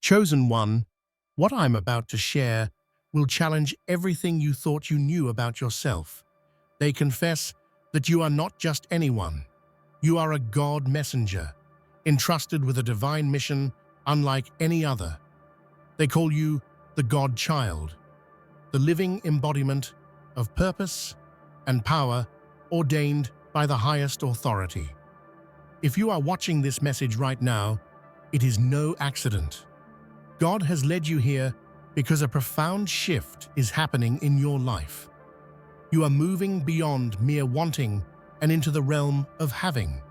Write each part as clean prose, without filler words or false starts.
Chosen One, what I'm about to share will challenge everything you thought you knew about yourself. They confess that you are not just anyone. You are a God messenger, entrusted with a divine mission unlike any other. They call you the God Child, the living embodiment of purpose and power ordained by the highest authority. If you are watching this message right now, it is no accident. God has led you here because a profound shift is happening in your life. You are moving beyond mere wanting and into the realm of having.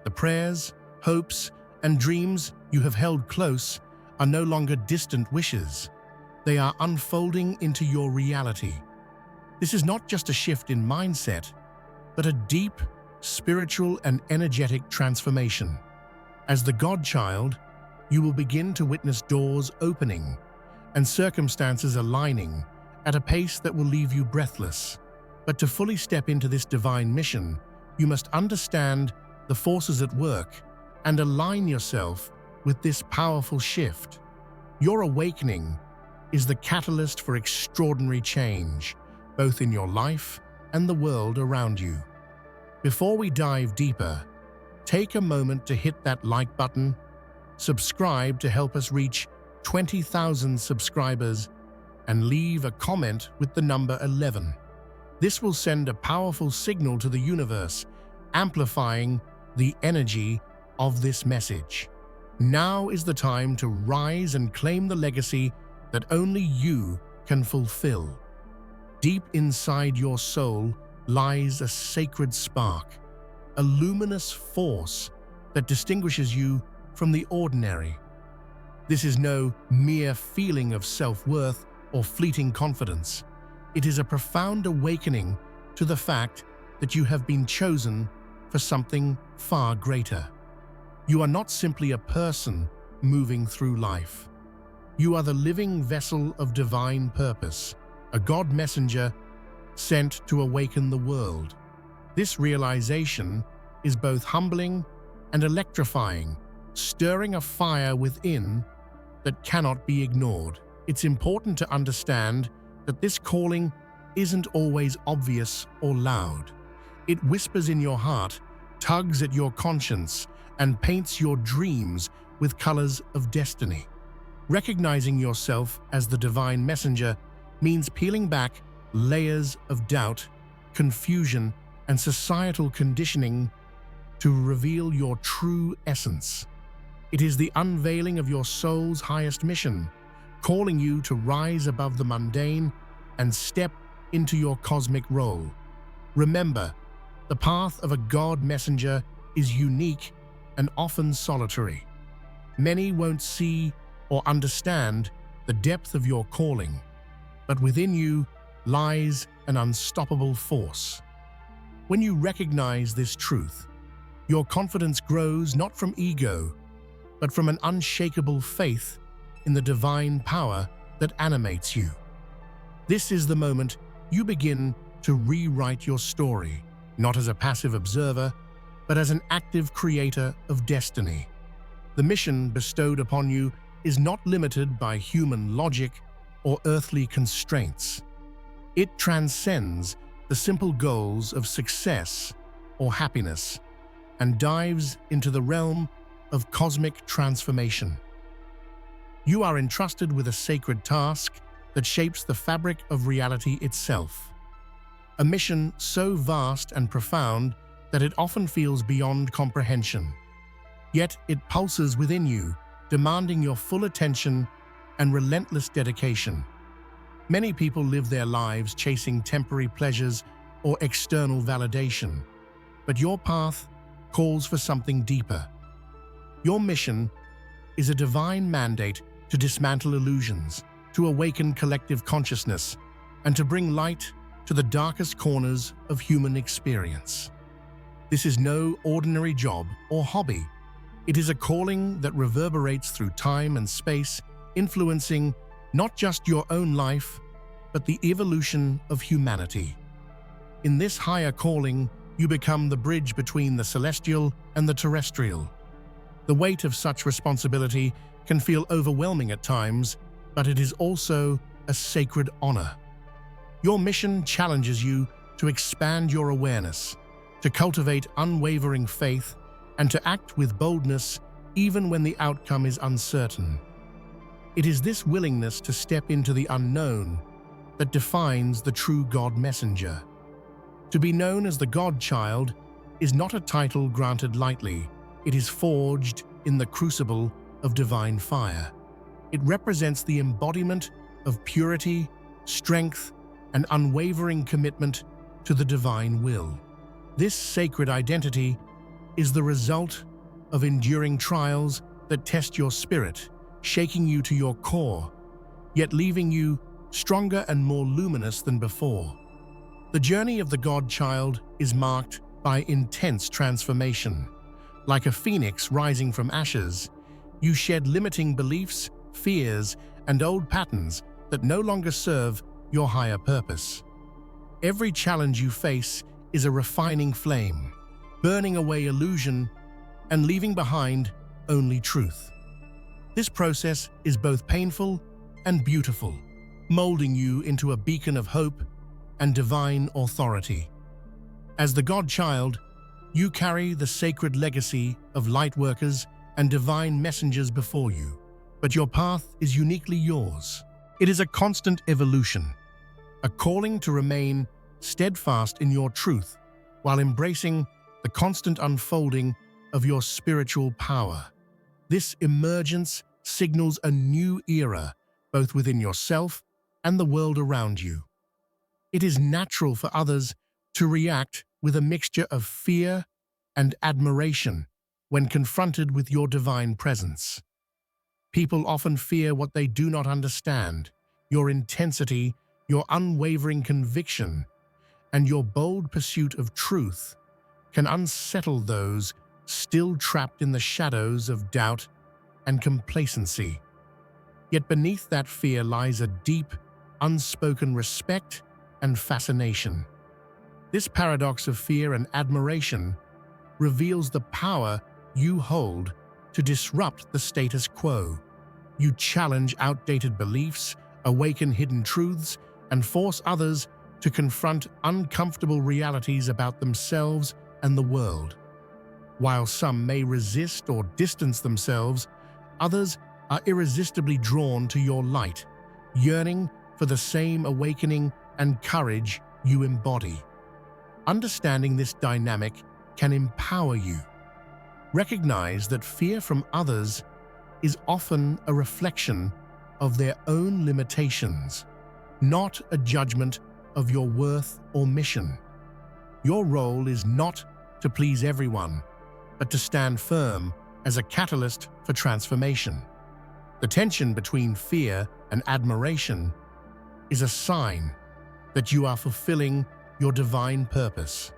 The prayers, hopes, and dreams you have held close are no longer distant wishes. They are unfolding into your reality. This is not just a shift in mindset, but a deep, spiritual and energetic transformation. As the God Child, you will begin to witness doors opening and circumstances aligning at a pace that will leave you breathless. But to fully step into this divine mission, you must understand the forces at work and align yourself with this powerful shift. Your awakening is the catalyst for extraordinary change, both in your life and the world around you. Before we dive deeper, take a moment to hit that like button, subscribe to help us reach 20,000 subscribers, and leave a comment with the number 11. This will send a powerful signal to the universe, amplifying the energy of this message. Now is the time to rise and claim the legacy that only you can fulfill. Deep inside your soul lies a sacred spark, a luminous force that distinguishes you from the ordinary. This is no mere feeling of self-worth or fleeting confidence. It is a profound awakening to the fact that you have been chosen for something far greater. You are not simply a person moving through life. You are the living vessel of divine purpose, a God messenger sent to awaken the world. This realization is both humbling and electrifying, stirring a fire within that cannot be ignored. It's important to understand that this calling isn't always obvious or loud. It whispers in your heart, tugs at your conscience, and paints your dreams with colors of destiny. Recognizing yourself as the divine messenger means peeling back layers of doubt, confusion, and societal conditioning to reveal your true essence. It is the unveiling of your soul's highest mission, calling you to rise above the mundane and step into your cosmic role. Remember, the path of a God messenger is unique and often solitary. Many won't see or understand the depth of your calling, but within you lies an unstoppable force. When you recognize this truth, your confidence grows not from ego, but from an unshakable faith in the divine power that animates you. This is the moment you begin to rewrite your story, not as a passive observer, but as an active creator of destiny. The mission bestowed upon you is not limited by human logic or earthly constraints. It transcends the simple goals of success or happiness and dives into the realm of cosmic transformation. You are entrusted with a sacred task that shapes the fabric of reality itself. A mission so vast and profound that it often feels beyond comprehension. Yet it pulses within you, demanding your full attention and relentless dedication. Many people live their lives chasing temporary pleasures or external validation, but your path calls for something deeper. Your mission is a divine mandate to dismantle illusions, to awaken collective consciousness, and to bring light to the darkest corners of human experience. This is no ordinary job or hobby. It is a calling that reverberates through time and space, influencing not just your own life, but the evolution of humanity. In this higher calling, you become the bridge between the celestial and the terrestrial. The weight of such responsibility can feel overwhelming at times, but it is also a sacred honor. Your mission challenges you to expand your awareness, to cultivate unwavering faith, and to act with boldness even when the outcome is uncertain. It is this willingness to step into the unknown that defines the true God messenger. To be known as the God Child is not a title granted lightly. It is forged in the crucible of divine fire. It represents the embodiment of purity, strength, and unwavering commitment to the divine will. This sacred identity is the result of enduring trials that test your spirit, shaking you to your core, yet leaving you stronger and more luminous than before. The journey of the God Child is marked by intense transformation. Like a phoenix rising from ashes, you shed limiting beliefs, fears, and old patterns that no longer serve your higher purpose. Every challenge you face is a refining flame, burning away illusion and leaving behind only truth. This process is both painful and beautiful, molding you into a beacon of hope and divine authority. As the God Child, you carry the sacred legacy of light workers and divine messengers before you, but your path is uniquely yours. It is a constant evolution, a calling to remain steadfast in your truth while embracing the constant unfolding of your spiritual power. This emergence signals a new era, both within yourself and the world around you. It is natural for others to react with a mixture of fear and admiration when confronted with your divine presence. People often fear what they do not understand. Your intensity, your unwavering conviction, and your bold pursuit of truth can unsettle those still trapped in the shadows of doubt and complacency. Yet beneath that fear lies a deep, unspoken respect and fascination. This paradox of fear and admiration reveals the power you hold to disrupt the status quo. You challenge outdated beliefs, awaken hidden truths, and force others to confront uncomfortable realities about themselves and the world. While some may resist or distance themselves, others are irresistibly drawn to your light, yearning for the same awakening and courage you embody. Understanding this dynamic can empower you. Recognize that fear from others is often a reflection of their own limitations, not a judgment of your worth or mission. Your role is not to please everyone, but to stand firm as a catalyst for transformation. The tension between fear and admiration is a sign that you are fulfilling your divine purpose,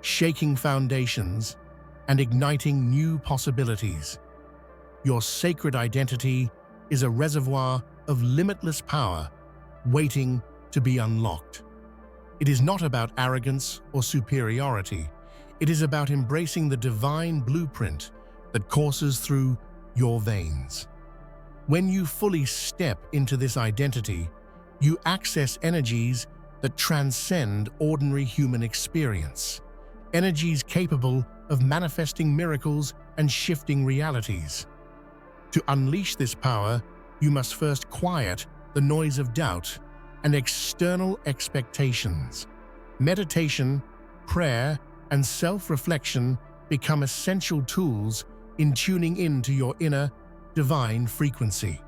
shaking foundations and igniting new possibilities. Your sacred identity is a reservoir of limitless power waiting to be unlocked. It is not about arrogance or superiority. It is about embracing the divine blueprint that courses through your veins. When you fully step into this identity, you access energies that transcend ordinary human experience, energies capable of manifesting miracles and shifting realities. To unleash this power, you must first quiet the noise of doubt and external expectations. Meditation, prayer, and self-reflection become essential tools in tuning into your inner, divine frequency.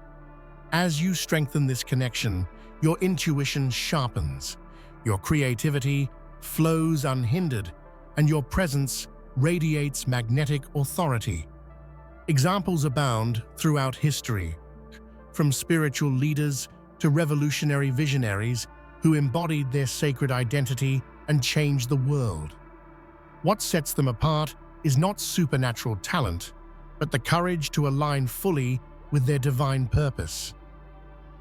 As you strengthen this connection, your intuition sharpens, your creativity flows unhindered, and your presence radiates magnetic authority. Examples abound throughout history, from spiritual leaders to revolutionary visionaries who embodied their sacred identity and changed the world. What sets them apart is not supernatural talent, but the courage to align fully with their divine purpose.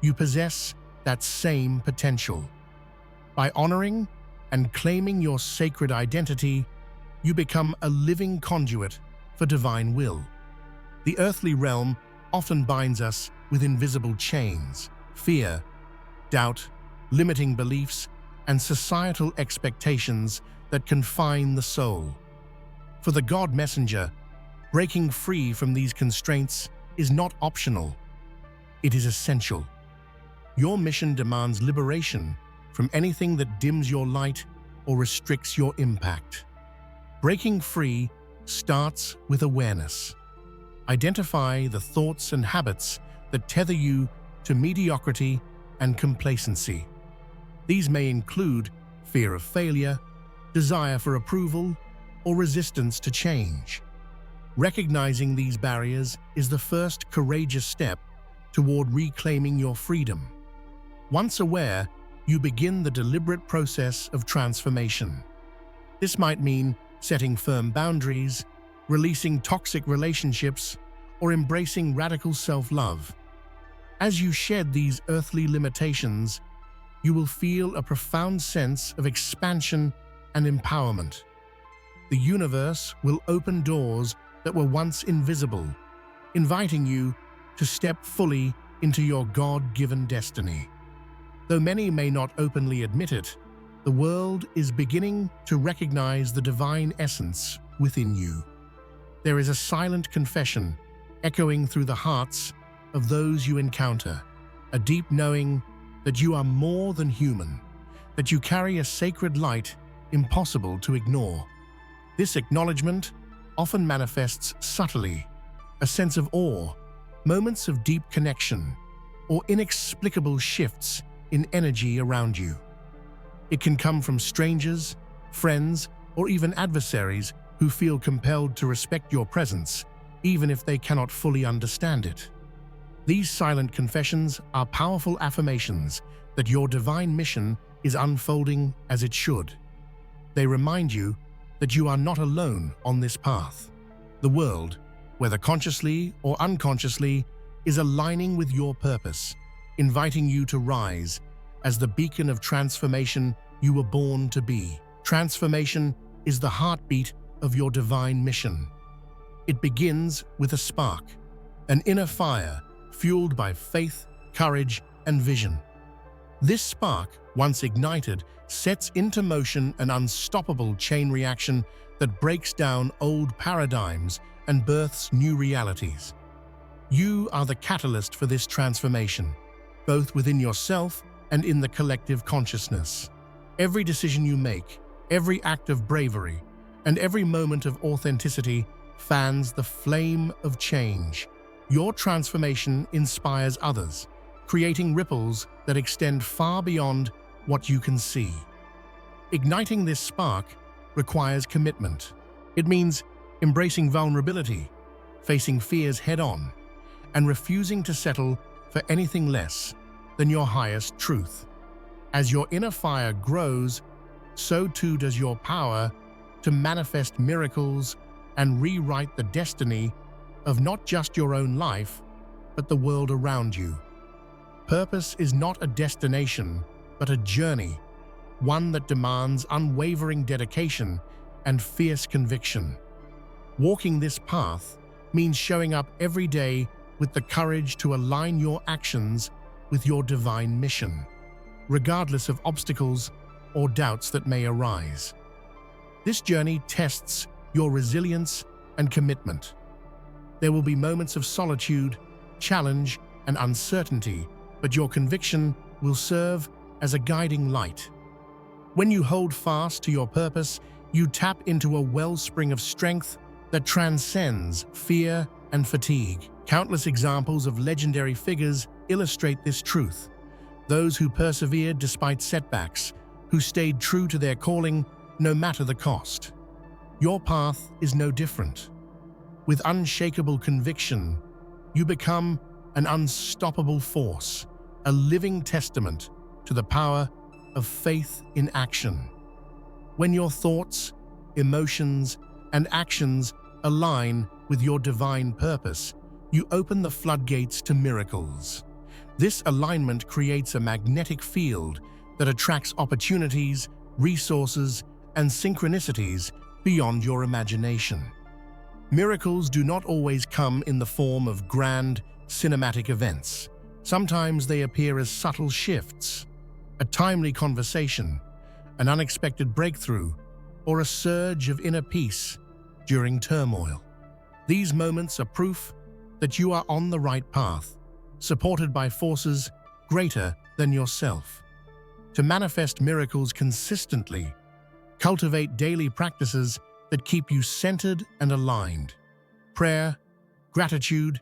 You possess that same potential. By honoring and claiming your sacred identity, you become a living conduit for divine will. The earthly realm often binds us with invisible chains: fear, doubt, limiting beliefs, and societal expectations that confine the soul. For the God Messenger, breaking free from these constraints is not optional. It is essential. Your mission demands liberation from anything that dims your light or restricts your impact. Breaking free starts with awareness. Identify the thoughts and habits that tether you to mediocrity and complacency. These may include fear of failure, desire for approval, or resistance to change. Recognizing these barriers is the first courageous step toward reclaiming your freedom. Once aware, you begin the deliberate process of transformation. This might mean setting firm boundaries, releasing toxic relationships, or embracing radical self-love. As you shed these earthly limitations, you will feel a profound sense of expansion and empowerment. The universe will open doors that were once invisible, inviting you to step fully into your God-given destiny. Though many may not openly admit it, the world is beginning to recognize the divine essence within you. There is a silent confession echoing through the hearts of those you encounter, a deep knowing that you are more than human, that you carry a sacred light impossible to ignore. This acknowledgement often manifests subtly: a sense of awe, moments of deep connection, or inexplicable shifts in energy around you. It can come from strangers, friends, or even adversaries who feel compelled to respect your presence, even if they cannot fully understand it. These silent confessions are powerful affirmations that your divine mission is unfolding as it should. They remind you that you are not alone on this path. The world, whether consciously or unconsciously, is aligning with your purpose, inviting you to rise as the beacon of transformation you were born to be. Transformation is the heartbeat of your divine mission. It begins with a spark, an inner fire fueled by faith, courage, and vision. This spark, once ignited, sets into motion an unstoppable chain reaction that breaks down old paradigms and births new realities. You are the catalyst for this transformation, both within yourself and in the collective consciousness. Every decision you make, every act of bravery, and every moment of authenticity fans the flame of change. Your transformation inspires others, creating ripples that extend far beyond what you can see. Igniting this spark requires commitment. It means embracing vulnerability, facing fears head-on, and refusing to settle for anything less than your highest truth. As your inner fire grows, so too does your power to manifest miracles and rewrite the destiny of not just your own life, but the world around you. Purpose is not a destination, but a journey, one that demands unwavering dedication and fierce conviction. Walking this path means showing up every day with the courage to align your actions with your divine mission, regardless of obstacles or doubts that may arise. This journey tests your resilience and commitment. There will be moments of solitude, challenge, and uncertainty, but your conviction will serve as a guiding light. When you hold fast to your purpose, you tap into a wellspring of strength that transcends fear and fatigue. Countless examples of legendary figures illustrate this truth. Those who persevered despite setbacks, who stayed true to their calling no matter the cost. Your path is no different. With unshakable conviction, you become an unstoppable force, a living testament to the power of faith in action. When your thoughts, emotions, and actions align with your divine purpose, you open the floodgates to miracles. This alignment creates a magnetic field that attracts opportunities, resources, and synchronicities beyond your imagination. Miracles do not always come in the form of grand, cinematic events. Sometimes they appear as subtle shifts, a timely conversation, an unexpected breakthrough, or a surge of inner peace during turmoil. These moments are proof that you are on the right path, supported by forces greater than yourself. To manifest miracles consistently, cultivate daily practices that keep you centered and aligned. Prayer, gratitude,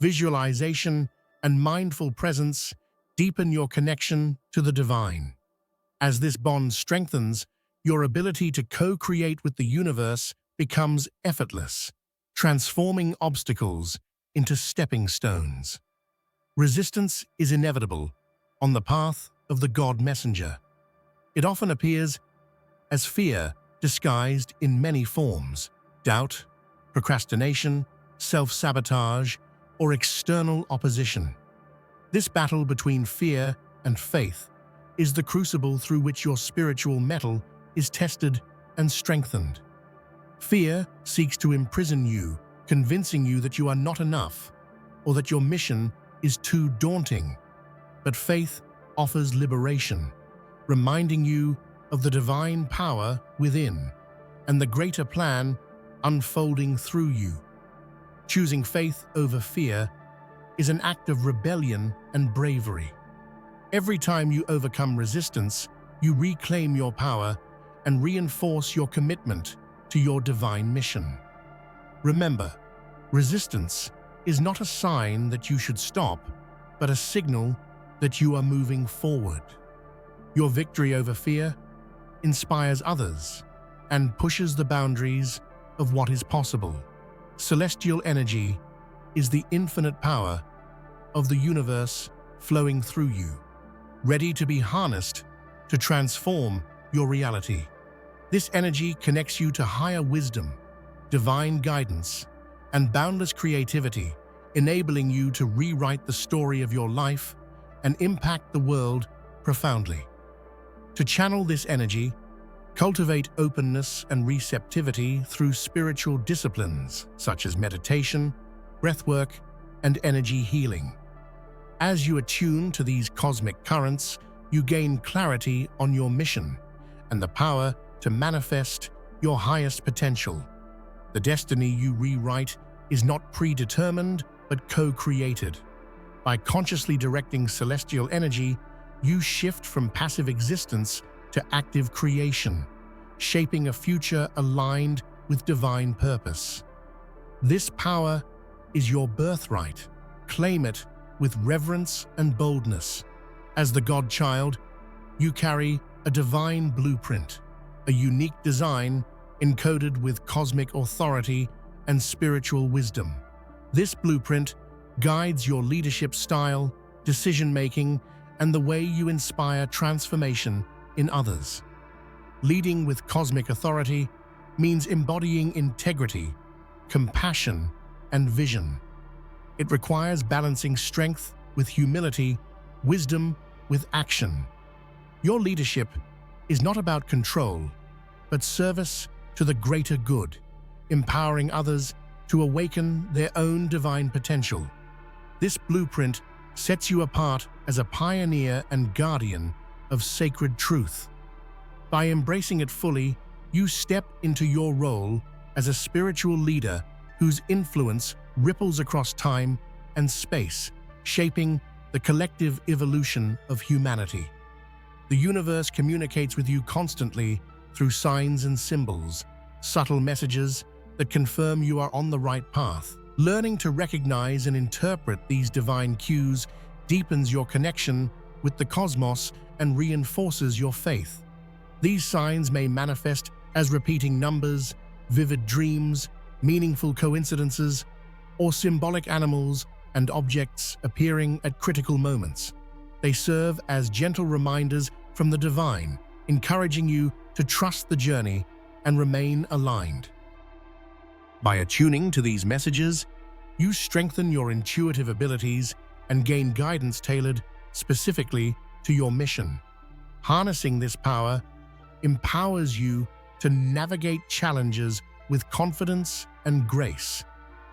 visualization, and mindful presence deepen your connection to the divine. As this bond strengthens, your ability to co-create with the universe becomes effortless, transforming obstacles into stepping stones. Resistance is inevitable on the path of the God Messenger. It often appears as fear disguised in many forms: doubt, procrastination, self-sabotage, or external opposition. This battle between fear and faith is the crucible through which your spiritual mettle is tested and strengthened. Fear seeks to imprison you, convincing you that you are not enough or that your mission is too daunting. But faith offers liberation, reminding you of the divine power within and the greater plan unfolding through you. Choosing faith over fear is an act of rebellion and bravery. Every time you overcome resistance, you reclaim your power and reinforce your commitment to your divine mission. Remember, resistance is not a sign that you should stop, but a signal that you are moving forward. Your victory over fear inspires others and pushes the boundaries of what is possible. Celestial energy is the infinite power of the universe flowing through you, ready to be harnessed to transform your reality. This energy connects you to higher wisdom, divine guidance, and boundless creativity, enabling you to rewrite the story of your life and impact the world profoundly. To channel this energy, cultivate openness and receptivity through spiritual disciplines such as meditation, breathwork, and energy healing. As you attune to these cosmic currents, you gain clarity on your mission and the power to manifest your highest potential. The destiny you rewrite is not predetermined but co-created. By consciously directing celestial energy, you shift from passive existence to active creation, shaping a future aligned with divine purpose. This power is your birthright. Claim it with reverence and boldness. As the God-child, you carry a divine blueprint, a unique design encoded with cosmic authority and spiritual wisdom. This blueprint guides your leadership style, decision-making, and the way you inspire transformation in others. Leading with cosmic authority means embodying integrity, compassion, and vision. It requires balancing strength with humility, wisdom with action. Your leadership is not about control, but service to the greater good, empowering others to awaken their own divine potential. This blueprint sets you apart as a pioneer and guardian of sacred truth. By embracing it fully, you step into your role as a spiritual leader whose influence ripples across time and space, shaping the collective evolution of humanity. The universe communicates with you constantly through signs and symbols, subtle messages that confirm you are on the right path. Learning to recognize and interpret these divine cues deepens your connection with the cosmos and reinforces your faith. These signs may manifest as repeating numbers, vivid dreams, meaningful coincidences, or symbolic animals and objects appearing at critical moments. They serve as gentle reminders from the divine, encouraging you to trust the journey and remain aligned. By attuning to these messages, you strengthen your intuitive abilities and gain guidance tailored specifically to your mission. Harnessing this power empowers you to navigate challenges with confidence and grace,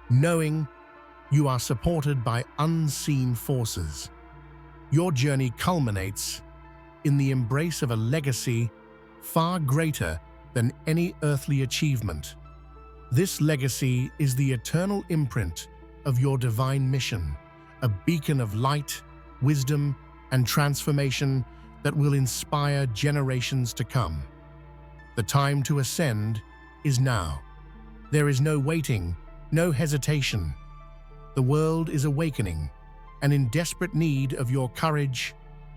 knowing You are supported by unseen forces. Your journey culminates in the embrace of a legacy far greater than any earthly achievement. This legacy is the eternal imprint of your divine mission, a beacon of light, wisdom, and transformation that will inspire generations to come. The time to ascend is now. There is no waiting, no hesitation. The world is awakening and in desperate need of your courage,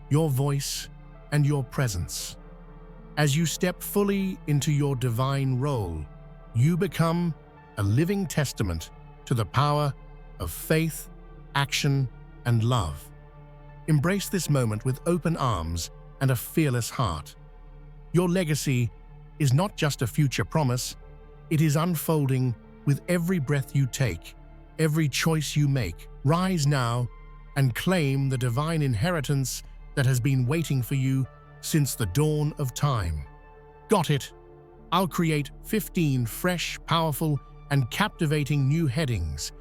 your voice, and your presence. As you step fully into your divine role, you become a living testament to the power of faith, action, and love. Embrace this moment with open arms and a fearless heart. Your legacy is not just a future promise, it is unfolding with every breath you take, every choice you make. Rise now and claim the divine inheritance that has been waiting for you since the dawn of time. Got it? I'll create 15 fresh, powerful, and captivating new headings,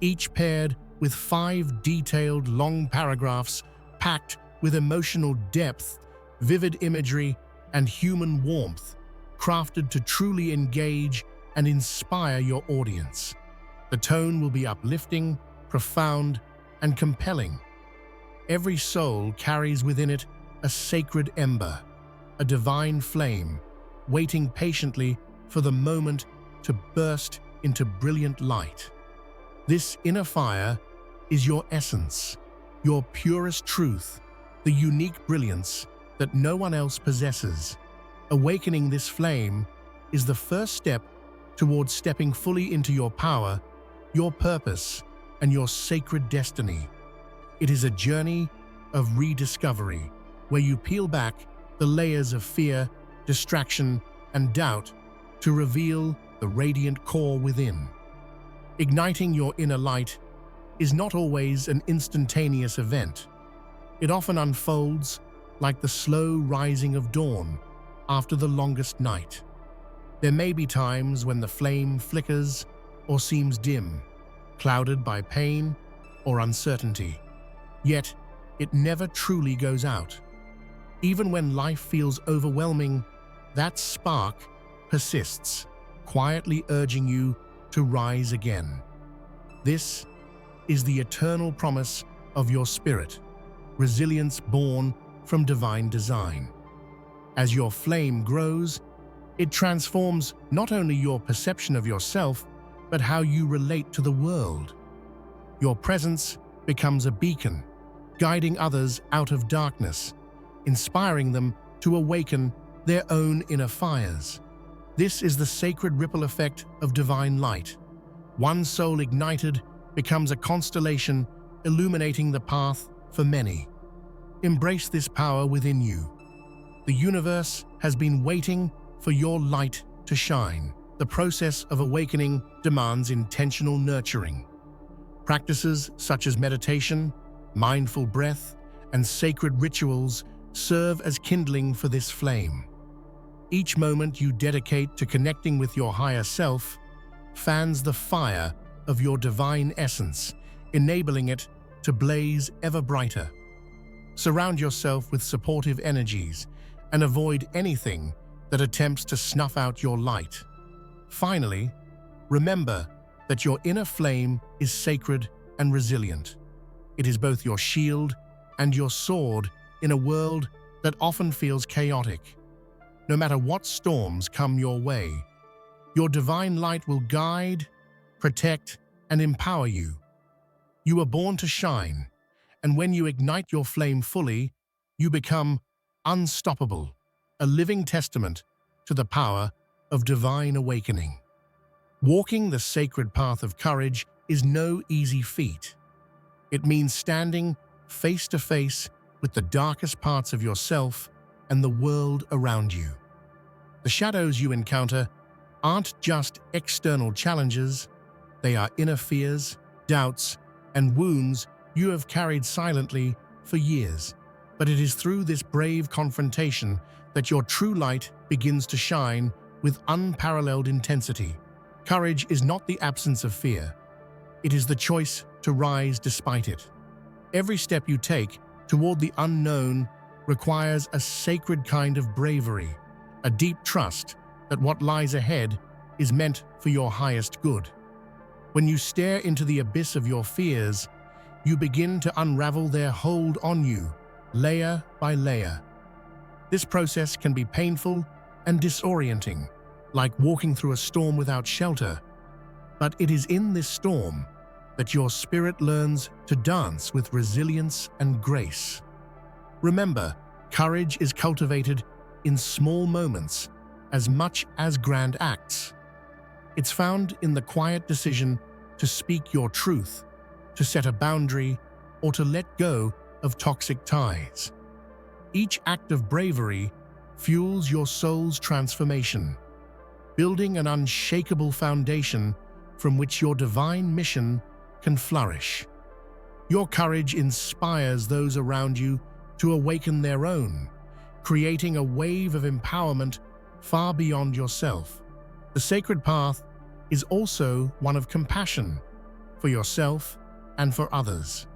each paired with 5 detailed long paragraphs packed with emotional depth, vivid imagery, and human warmth, crafted to truly engage and inspire your audience. The tone will be uplifting, profound, and compelling. Every soul carries within it a sacred ember, a divine flame, waiting patiently for the moment to burst into brilliant light. This inner fire is your essence, your purest truth, the unique brilliance that no one else possesses. Awakening this flame is the first step towards stepping fully into your power, your purpose, and your sacred destiny. It is a journey of rediscovery, where you peel back the layers of fear, distraction, and doubt to reveal the radiant core within. Igniting your inner light is not always an instantaneous event. It often unfolds like the slow rising of dawn after the longest night. There may be times when the flame flickers or seems dim, clouded by pain or uncertainty. Yet, it never truly goes out. Even when life feels overwhelming, that spark persists, quietly urging you to rise again. This is the eternal promise of your spirit, resilience born from divine design. As your flame grows, it transforms not only your perception of yourself, but how you relate to the world. Your presence becomes a beacon, guiding others out of darkness, inspiring them to awaken their own inner fires. This is the sacred ripple effect of divine light. One soul ignited becomes a constellation, illuminating the path for many. Embrace this power within you. The universe has been waiting for your light to shine. The process of awakening demands intentional nurturing. Practices such as meditation, mindful breath, and sacred rituals serve as kindling for this flame. Each moment you dedicate to connecting with your higher self fans the fire of your divine essence, enabling it to blaze ever brighter. Surround yourself with supportive energies and avoid anything that attempts to snuff out your light. Finally, remember that your inner flame is sacred and resilient. It is both your shield and your sword in a world that often feels chaotic. No matter what storms come your way, your divine light will guide, protect, and empower you. You are born to shine, and when you ignite your flame fully, you become unstoppable, a living testament to the power of divine awakening. Walking the sacred path of courage is no easy feat. It means standing face to face with the darkest parts of yourself and the world around you. The shadows you encounter aren't just external challenges, they are inner fears, doubts, and wounds you have carried silently for years. But it is through this brave confrontation that your true light begins to shine with unparalleled intensity. Courage is not the absence of fear. It is the choice to rise despite it. Every step you take toward the unknown requires a sacred kind of bravery, a deep trust that what lies ahead is meant for your highest good. When you stare into the abyss of your fears, you begin to unravel their hold on you, layer by layer. This process can be painful and disorienting, like walking through a storm without shelter. But it is in this storm that your spirit learns to dance with resilience and grace. Remember, courage is cultivated in small moments as much as grand acts. It's found in the quiet decision to speak your truth, to set a boundary, or to let go of toxic ties. Each act of bravery fuels your soul's transformation, building an unshakable foundation from which your divine mission can flourish. Your courage inspires those around you to awaken their own, creating a wave of empowerment far beyond yourself. The sacred path is also one of compassion for yourself and for others.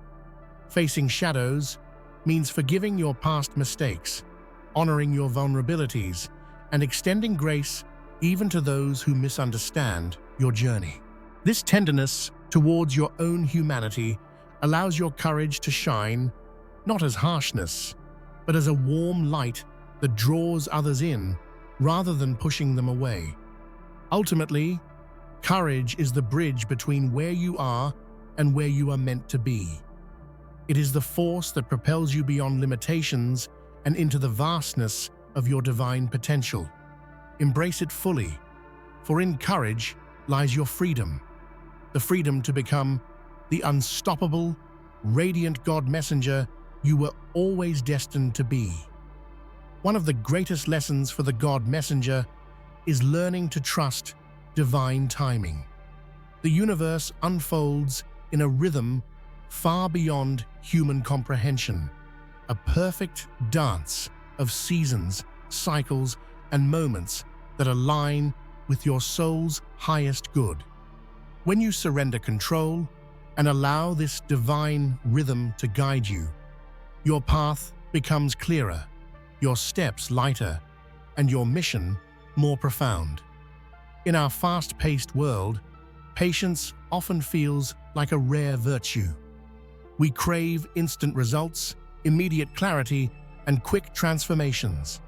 Facing shadows means forgiving your past mistakes, honoring your vulnerabilities, and extending grace even to those who misunderstand your journey. This tenderness towards your own humanity allows your courage to shine, not as harshness, but as a warm light that draws others in rather than pushing them away. Ultimately, courage is the bridge between where you are and where you are meant to be. It is the force that propels you beyond limitations and into the vastness of your divine potential. Embrace it fully, for in courage lies your freedom, the freedom to become the unstoppable, radiant God messenger you were always destined to be. One of the greatest lessons for the God messenger is learning to trust divine timing. The universe unfolds in a rhythm far beyond human comprehension, a perfect dance of seasons, cycles, and moments that align with your soul's highest good. When you surrender control and allow this divine rhythm to guide you, your path becomes clearer, your steps lighter, and your mission more profound. In our fast-paced world, patience often feels like a rare virtue. We crave instant results, immediate clarity, and quick transformations.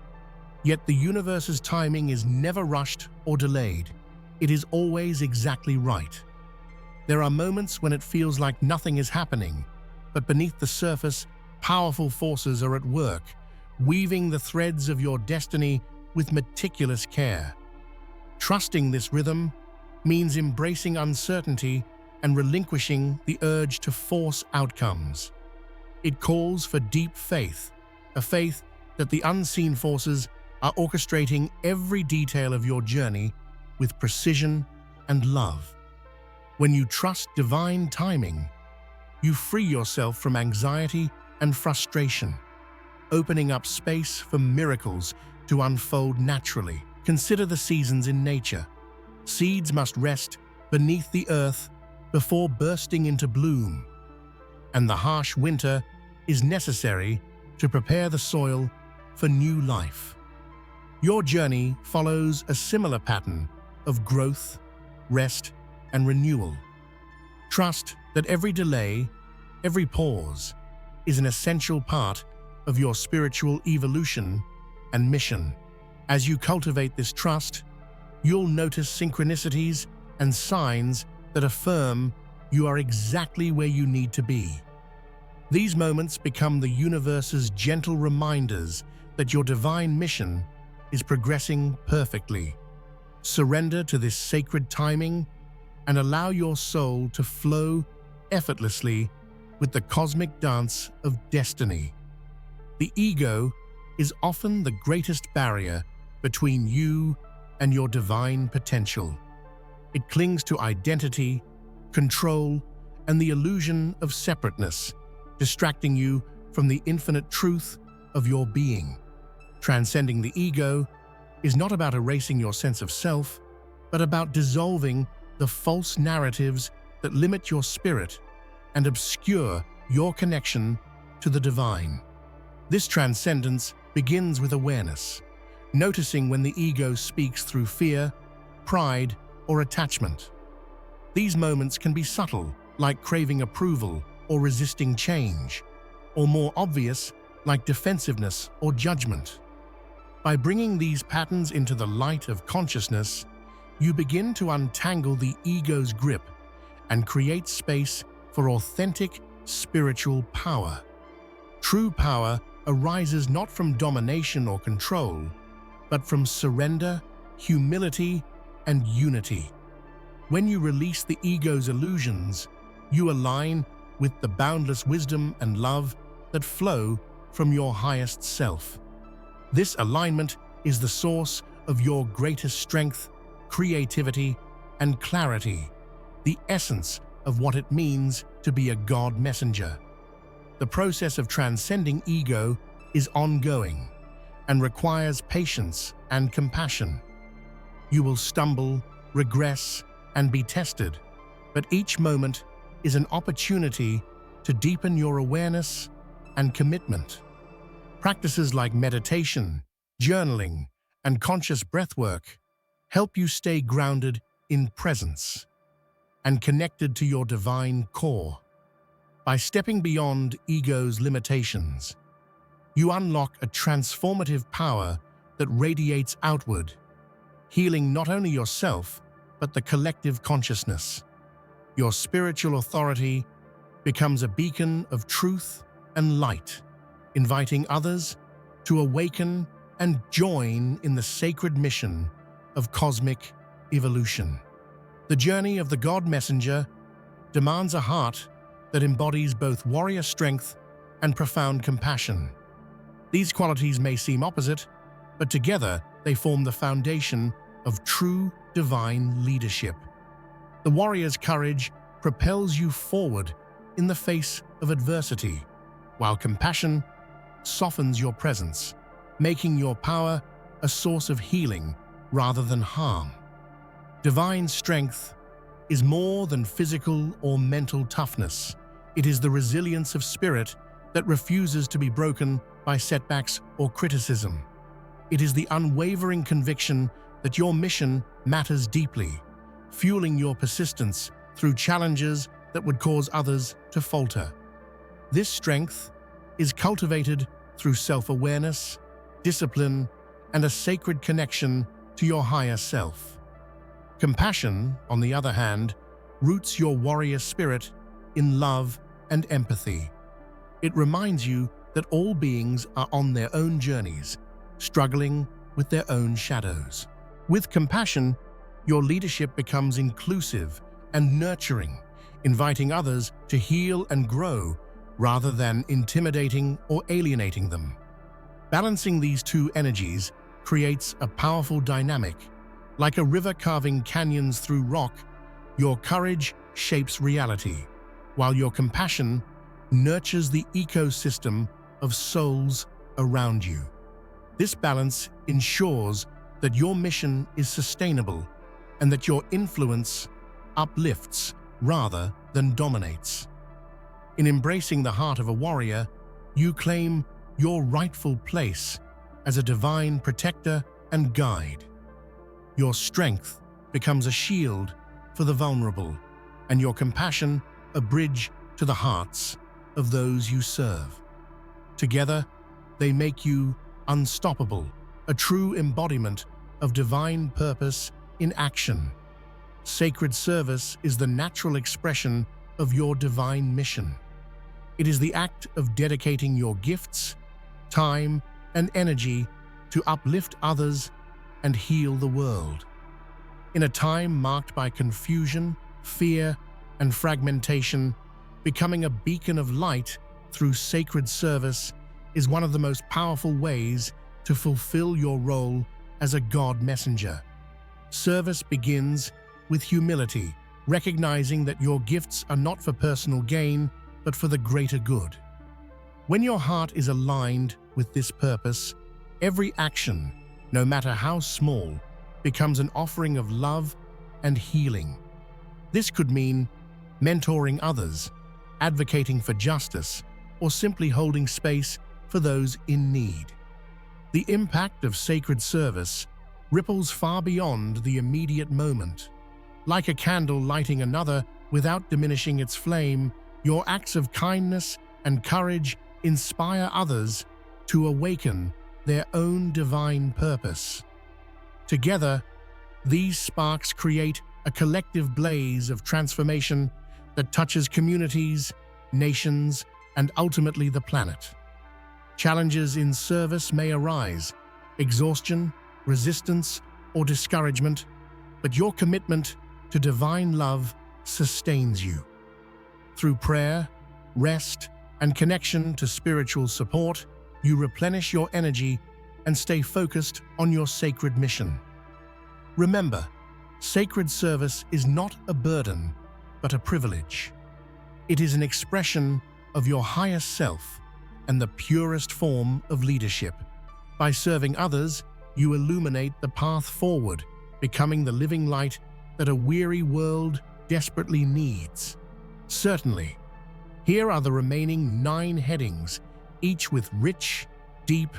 Yet the universe's timing is never rushed or delayed. It is always exactly right. There are moments when it feels like nothing is happening, but beneath the surface, powerful forces are at work, weaving the threads of your destiny with meticulous care. Trusting this rhythm means embracing uncertainty and relinquishing the urge to force outcomes. It calls for deep faith, a faith that the unseen forces are orchestrating every detail of your journey with precision and love. When you trust divine timing, you free yourself from anxiety and frustration, opening up space for miracles to unfold naturally. Consider the seasons in nature. Seeds must rest beneath the earth before bursting into bloom, and the harsh winter is necessary to prepare the soil for new life. Your journey follows a similar pattern of growth, rest, and renewal. Trust that every delay, every pause, is an essential part of your spiritual evolution and mission. As you cultivate this trust, you'll notice synchronicities and signs that affirm you are exactly where you need to be. These moments become the universe's gentle reminders that your divine mission is progressing perfectly. Surrender to this sacred timing and allow your soul to flow effortlessly with the cosmic dance of destiny. The ego is often the greatest barrier between you and your divine potential. It clings to identity, control, and the illusion of separateness, distracting you from the infinite truth of your being. Transcending the ego is not about erasing your sense of self, but about dissolving the false narratives that limit your spirit and obscure your connection to the divine. This transcendence begins with awareness, noticing when the ego speaks through fear, pride, or attachment. These moments can be subtle, like craving approval or resisting change, or more obvious, like defensiveness or judgment. By bringing these patterns into the light of consciousness, you begin to untangle the ego's grip and create space for authentic spiritual power. True power arises not from domination or control, but from surrender, humility, and unity. When you release the ego's illusions, you align with the boundless wisdom and love that flow from your highest self. This alignment is the source of your greatest strength, creativity, and clarity, the essence of what it means to be a God messenger. The process of transcending ego is ongoing and requires patience and compassion. You will stumble, regress, and be tested, but each moment is an opportunity to deepen your awareness and commitment. Practices like meditation, journaling, and conscious breathwork help you stay grounded in presence and connected to your divine core. By stepping beyond ego's limitations, you unlock a transformative power that radiates outward, healing not only yourself, but the collective consciousness. Your spiritual authority becomes a beacon of truth and light, inviting others to awaken and join in the sacred mission of cosmic evolution. The journey of the God Messenger demands a heart that embodies both warrior strength and profound compassion. These qualities may seem opposite, but together they form the foundation of true divine leadership. The warrior's courage propels you forward in the face of adversity, while compassion softens your presence, making your power a source of healing rather than harm. Divine strength is more than physical or mental toughness. It is the resilience of spirit that refuses to be broken by setbacks or criticism. It is the unwavering conviction that your mission matters deeply, fueling your persistence through challenges that would cause others to falter. This strength is cultivated through self-awareness, discipline, and a sacred connection to your higher self. Compassion, on the other hand, roots your warrior spirit in love and empathy. It reminds you that all beings are on their own journeys, struggling with their own shadows. With compassion, your leadership becomes inclusive and nurturing, inviting others to heal and grow rather than intimidating or alienating them. Balancing these two energies creates a powerful dynamic. Like a river carving canyons through rock, your courage shapes reality, while your compassion nurtures the ecosystem of souls around you. This balance ensures that your mission is sustainable and that your influence uplifts rather than dominates. In embracing the heart of a warrior, you claim your rightful place as a divine protector and guide. Your strength becomes a shield for the vulnerable, and your compassion a bridge to the hearts of those you serve. Together, they make you unstoppable, a true embodiment of divine purpose in action. Sacred service is the natural expression of your divine mission. It is the act of dedicating your gifts, time, and energy to uplift others and heal the world. In a time marked by confusion, fear, and fragmentation, becoming a beacon of light through sacred service is one of the most powerful ways to fulfill your role as a God messenger. Service begins with humility, recognizing that your gifts are not for personal gain, but for the greater good. When your heart is aligned with this purpose, every action, no matter how small, becomes an offering of love and healing. This could mean mentoring others, advocating for justice, or simply holding space for those in need. The impact of sacred service ripples far beyond the immediate moment. Like a candle lighting another without diminishing its flame, your acts of kindness and courage inspire others to awaken their own divine purpose. Together, these sparks create a collective blaze of transformation that touches communities, nations, and ultimately the planet. Challenges in service may arise, exhaustion, resistance, or discouragement, but your commitment to divine love sustains you. Through prayer, rest, and connection to spiritual support, you replenish your energy and stay focused on your sacred mission. Remember, sacred service is not a burden, but a privilege. It is an expression of your highest self and the purest form of leadership. By serving others, you illuminate the path forward, becoming the living light that a weary world desperately needs. Certainly, here are the remaining 9 headings, each with rich, deep,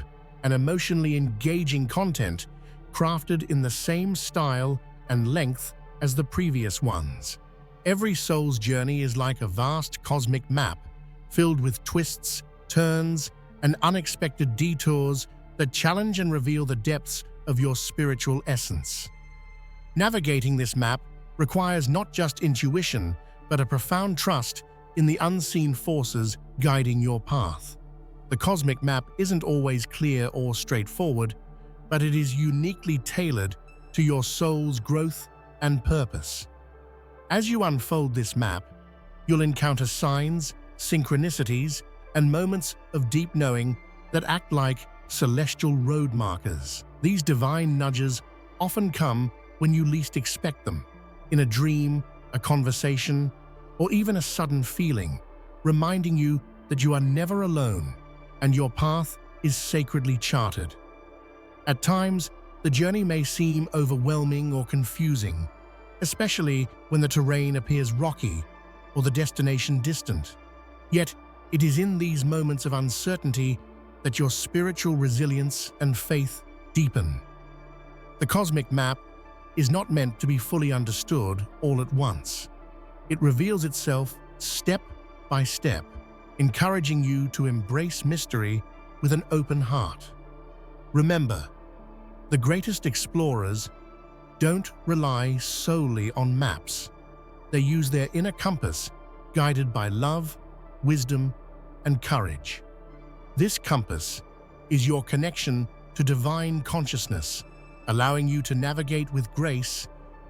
and emotionally engaging content crafted in the same style and length as the previous ones. Every soul's journey is like a vast cosmic map, filled with twists, turns, and unexpected detours that challenge and reveal the depths of your spiritual essence. Navigating this map requires not just intuition, but a profound trust in the unseen forces guiding your path. The cosmic map isn't always clear or straightforward, but it is uniquely tailored to your soul's growth and purpose. As you unfold this map, you'll encounter signs, synchronicities, and moments of deep knowing that act like celestial road markers. These divine nudges often come when you least expect them, in a dream, a conversation, or even a sudden feeling, reminding you that you are never alone and your path is sacredly charted. At times, the journey may seem overwhelming or confusing, especially when the terrain appears rocky or the destination distant. Yet, it is in these moments of uncertainty that your spiritual resilience and faith deepen. The cosmic map is not meant to be fully understood all at once. It reveals itself step by step, encouraging you to embrace mystery with an open heart. Remember, the greatest explorers don't rely solely on maps. They use their inner compass, guided by love, wisdom, and courage. This compass is your connection to divine consciousness, allowing you to navigate with grace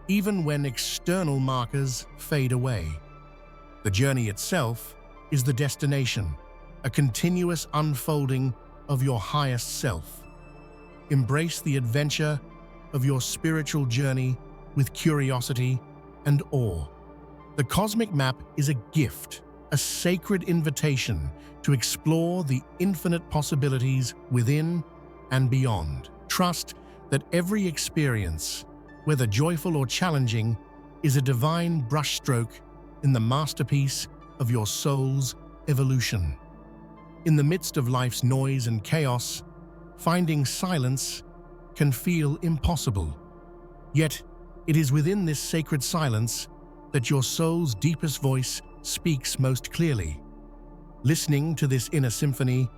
even when external markers fade away. The journey itself is the destination, a continuous unfolding of your highest self. Embrace the adventure of your spiritual journey with curiosity and awe. The cosmic map is a gift, a sacred invitation to explore the infinite possibilities within and beyond. Trust that every experience, whether joyful or challenging, is a divine brushstroke in the masterpiece of your soul's evolution. In the midst of life's noise and chaos, finding silence can feel impossible. Yet, it is within this sacred silence that your soul's deepest voice speaks most clearly. Listening to this inner symphony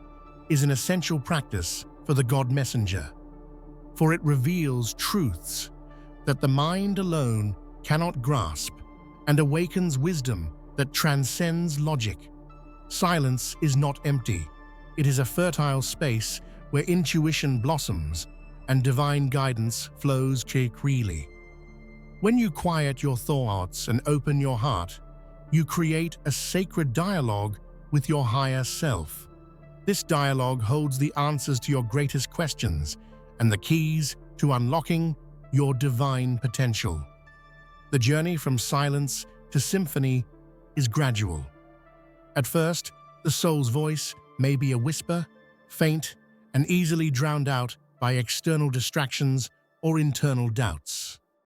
is an essential practice for the God Messenger, for it reveals truths that the mind alone cannot grasp and awakens wisdom that transcends logic. Silence is not empty. It is a fertile space where intuition blossoms and divine guidance flows freely. When you quiet your thoughts and open your heart, you create a sacred dialogue with your higher self. This dialogue holds the answers to your greatest questions and the keys to unlocking your divine potential. The journey from silence to symphony is gradual. At first, the soul's voice may be a whisper, faint, and easily drowned out by external distractions or internal doubts.